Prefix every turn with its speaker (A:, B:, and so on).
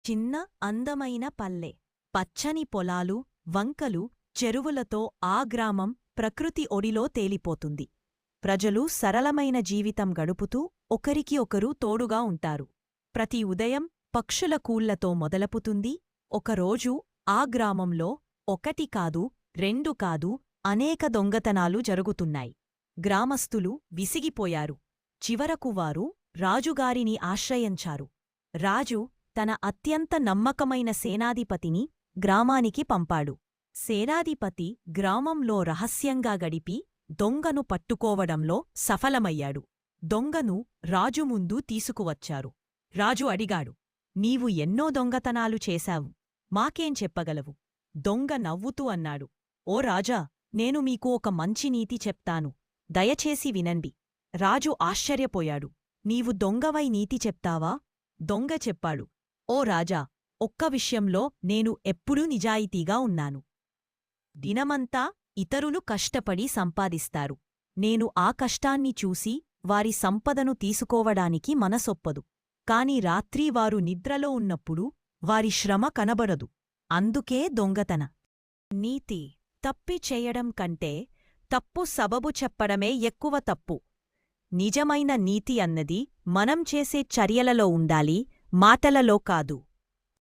A: చిన్న అందమైన పల్లె, పచ్చని పొలాలు, వంకలు, చెరువులతో ఆ గ్రామం ప్రకృతి ఒడిలో తేలిపోతుంది. ప్రజలు సరళమైన జీవితం గడుపుతూ ఒకరికి ఒకరు తోడుగా ఉంటారు. ప్రతి ఉదయం పక్షుల కూళ్లతో మొదలపుతుంది. ఒకరోజు ఆ గ్రామంలో ఒకటి కాదు, రెండు కాదు, అనేక దొంగతనాలు జరుగుతున్నాయి. గ్రామస్థులు విసిగిపోయారు. చివరకు వారు రాజుగారిని ఆశ్రయించారు. రాజు తన అత్యంత నమ్మకమైన సేనాధిపతిని గ్రామానికి పంపాడు. సేనాధిపతి గ్రామంలో రహస్యంగా గడిపి దొంగను పట్టుకోవడంలో సఫలమయ్యాడు. దొంగను రాజు ముందు తీసుకువచ్చారు. రాజు అడిగాడు, నీవు ఎన్నో దొంగతనాలు చేశావు, మాకేం చెప్పగలవు? దొంగ నవ్వుతూ అన్నాడు, ఓ రాజా, నేను మీకు ఒక మంచి నీతి చెప్తాను, దయచేసి వినండి. రాజు ఆశ్చర్యపోయాడు. నీవు దొంగవై నీతి చెప్తావా? దొంగ చెప్పాడు, ఓ రాజా, ఒక్క విషయంలో నేను ఎప్పుడూ నిజాయితీగా ఉన్నాను. దినమంతా ఇతరులు కష్టపడి సంపాదిస్తారు. నేను ఆ కష్టాన్ని చూసి వారి సంపదను తీసుకోవడానికి మనసొప్పదు. కాని రాత్రి వారు నిద్రలో ఉన్నప్పుడు వారి శ్రమ కనబడదు. అందుకే దొంగతన. నీతి: తప్పి చేయడం కంటే తప్పు సబబు చెప్పడమే ఎక్కువ తప్పు. నిజమైన నీతి అన్నది మనం చేసే చర్యలలో ఉండాలి, మాటలలో కాదు.